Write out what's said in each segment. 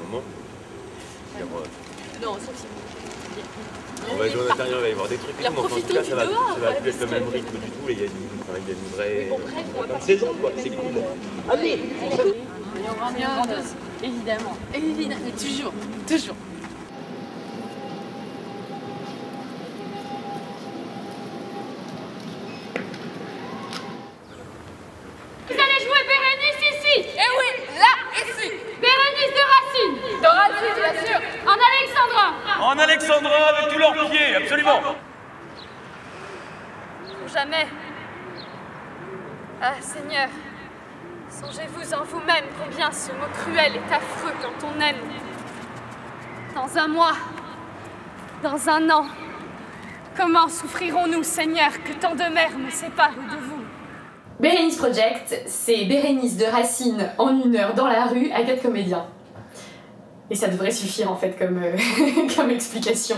moment. Non, sauf si on va jouer en intérieur, il va y avoir des trucs et tout, mais en tout cas, ça va plus être le même rythme du tout. Il y a une vraie saison, quoi, c'est cool. Allez! Il y aura bien grandeuse, évidemment. Évidemment, toujours, toujours. Vous allez jouer Bérénice ici! Eh oui, là, ici! Bérénice de Racine! De Racine, bien sûr! En alexandrin! En alexandrin avec tous leurs pieds, absolument! Jamais. Ah, Seigneur, songez-vous en vous-même combien ce mot cruel est affreux quand on aime. Dans un mois, dans un an, comment souffrirons-nous, Seigneur, que tant de mers nous séparent de vous? Bérénice Project, c'est Bérénice de Racine en 1 heure dans la rue à 4 comédiens. Et ça devrait suffire en fait comme, comme explication.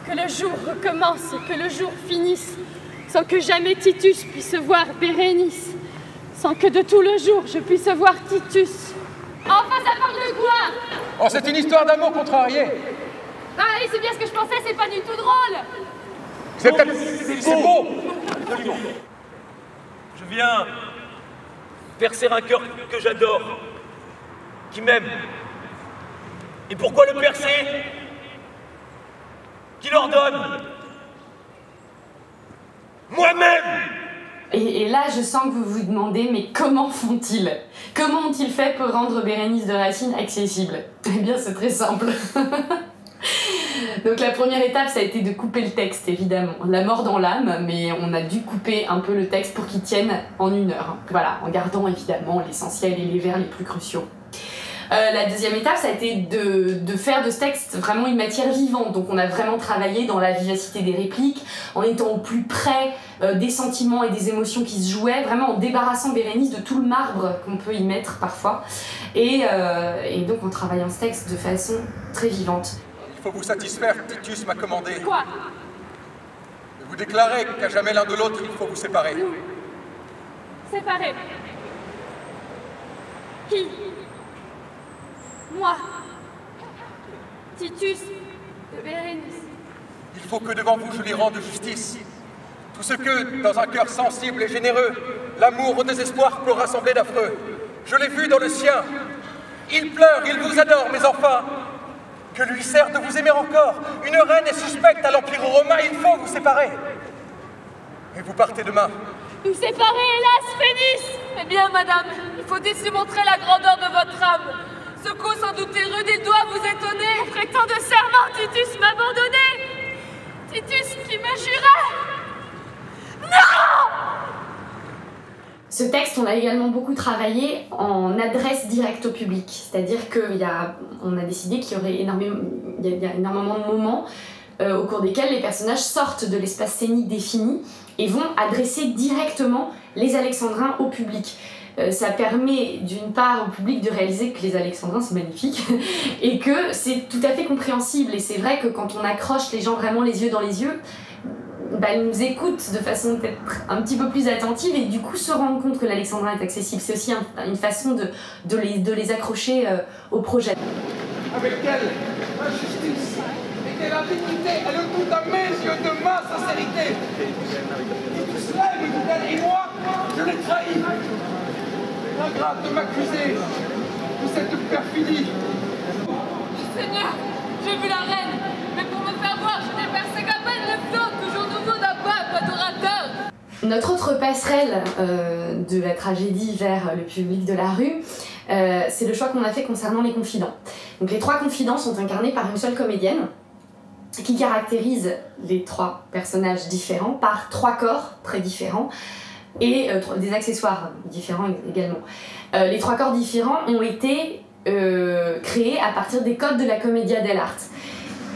Que le jour recommence et que le jour finisse, sans que jamais Titus puisse voir Bérénice, sans que de tout le jour je puisse voir Titus. Enfin, ça parle de quoi? Oh, c'est une histoire d'amour contrarié! Ah oui, c'est bien ce que je pensais, c'est pas du tout drôle! C'est beau! Absolument. Je viens percer un cœur que j'adore, qui m'aime. Et pourquoi le percer? Qui l'ordonne? Moi-même! Et là, je sens que vous vous demandez, mais comment font-ils? Comment ont-ils fait pour rendre Bérénice de Racine accessible? Eh bien, c'est très simple. Donc la première étape, ça a été de couper le texte, évidemment. La mort dans l'âme, mais on a dû couper un peu le texte pour qu'il tienne en 1 heure. Voilà, en gardant évidemment l'essentiel et les vers les plus cruciaux. La deuxième étape, ça a été de faire de ce texte vraiment une matière vivante. Donc on a vraiment travaillé dans la vivacité des répliques, en étant au plus près des sentiments et des émotions qui se jouaient, vraiment en débarrassant Bérénice de tout le marbre qu'on peut y mettre parfois. Et donc en travaillant ce texte de façon très vivante. Il faut vous satisfaire, Titus m'a commandé. Quoi? De vous déclarer qu'à jamais l'un de l'autre, il faut vous séparer. Séparés. Qui? Moi. Titus de Bérénice. Il faut que devant vous, je lui rende justice. Tout ce que, dans un cœur sensible et généreux, l'amour au désespoir peut rassembler d'affreux. Je l'ai vu dans le sien. Il pleure, il vous adore, mes enfants. Que lui sert de vous aimer encore? Une reine est suspecte à l'Empire romain, il faut vous séparer. Et vous partez demain. Nous séparer, hélas, Phénice! Eh bien, madame, il faut ici montrer la grandeur de votre âme. Ce coup sans doute rude, il doit vous étonner. Après tant de serments, Titus m'abandonnait. Titus qui me jurait. Non! Ce texte, on l'a également beaucoup travaillé en adresse directe au public. C'est-à-dire qu'on a décidé qu'il y aurait énormément de moments au cours desquels les personnages sortent de l'espace scénique défini et vont adresser directement les alexandrins au public. Ça permet d'une part au public de réaliser que les alexandrins c'est magnifique et que c'est tout à fait compréhensible. Et c'est vrai que quand on accroche les gens vraiment les yeux dans les yeux, ils nous écoutent de façon peut-être un petit peu plus attentive et du coup se rendre compte que l'alexandrin est accessible. C'est aussi une façon de les accrocher au projet. Avec quelle injustice et quelle indignité elle goûte à mes yeux de ma sincérité. Et tout cela, me dit-elle, et moi, je l'ai trahi. Ingrate de m'accuser de cette perfidie. Seigneur, j'ai vu la reine, mais pour me faire voir, je n'ai percé qu'à peine le flanc, toujours nouveau d'un pape adorateur. Notre autre passerelle de la tragédie vers le public de la rue, c'est le choix qu'on a fait concernant les confidents. Donc les 3 confidents sont incarnés par une seule comédienne qui caractérise les 3 personnages différents par 3 corps très différents et des accessoires différents également. Les 3 corps différents ont été créés à partir des codes de la Commedia dell'arte.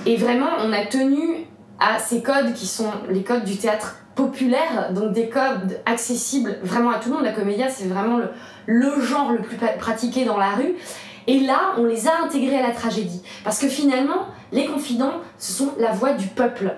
Et vraiment, on a tenu à ces codes qui sont les codes du théâtre populaire, donc des codes accessibles vraiment à tout le monde. La Commedia, c'est vraiment le genre le plus pratiqué dans la rue. Et là, on les a intégrés à la tragédie. Parce que finalement, les confidents, ce sont la voix du peuple.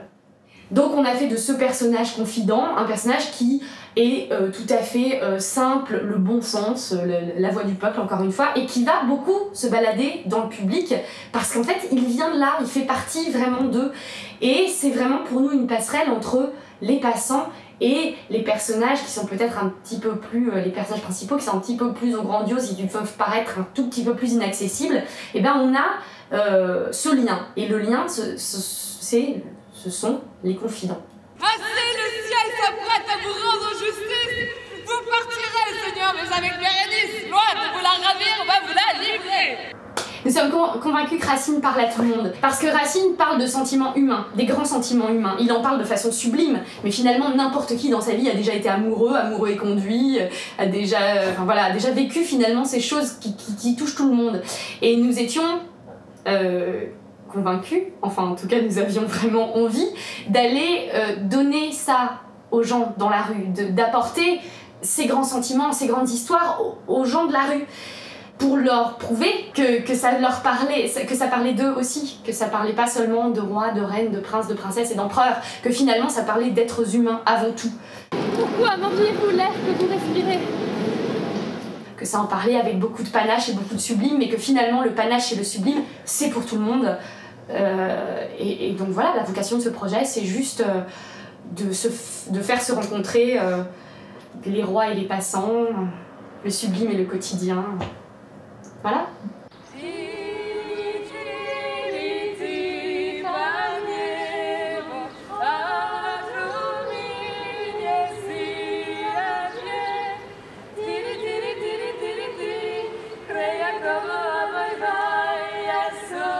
Donc on a fait de ce personnage confident un personnage qui est tout à fait simple, le bon sens, la voix du peuple encore une fois, et qui va beaucoup se balader dans le public parce qu'en fait il vient de là, il fait partie vraiment d'eux, et c'est vraiment pour nous une passerelle entre les passants et les personnages qui sont peut-être un petit peu plus, les personnages principaux qui sont un petit peu plus grandioses et qui peuvent paraître un tout petit peu plus inaccessibles. Et bien on a ce lien, et le lien ce sont les confidents. Assez, le ciel s'apprête à vous rendre justice. Vous partirez, Seigneur, mais avec Bérénice, loin de vous la ravir, on va vous la livrer. Nous sommes convaincus que Racine parle à tout le monde. Parce que Racine parle de sentiments humains, des grands sentiments humains. Il en parle de façon sublime, mais finalement n'importe qui dans sa vie a déjà été amoureux et conduit, a déjà vécu finalement ces choses qui touchent tout le monde. Et nous étions convaincus, enfin en tout cas nous avions vraiment envie d'aller donner ça aux gens dans la rue, d'apporter ces grands sentiments, ces grandes histoires aux gens de la rue, pour leur prouver que ça leur parlait, que ça parlait d'eux aussi, que ça parlait pas seulement de rois, de reines, de princes, de princesses et d'empereurs, que finalement ça parlait d'êtres humains avant tout. Pourquoi m'enviez-vous l'air que vous respirez? Que ça en parlait avec beaucoup de panache et beaucoup de sublime, mais que finalement le panache et le sublime, c'est pour tout le monde. Et donc voilà, la vocation de ce projet, c'est juste de faire se rencontrer les rois et les passants, le sublime et le quotidien. Voilà. So